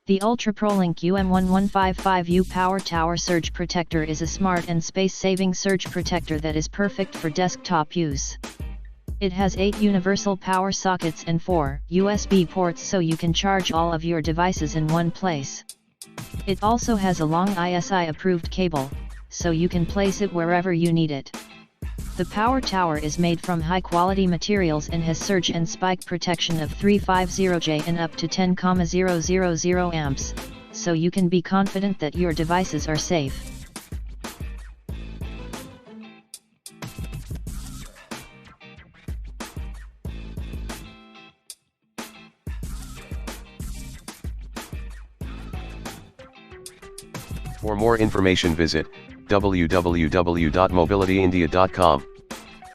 The UltraProlink UM1155U Power Tower Surge Protector is a smart and space-saving surge protector that is perfect for desktop use. It has 8 universal power sockets and 4 USB ports so you can charge all of your devices in one place. It also has a long ISI-approved cable, so you can place it wherever you need it. The power tower is made from high-quality materials and has surge and spike protection of 350J and up to 10,000 amps, so you can be confident that your devices are safe. For more information visit www.mobilityindia.com.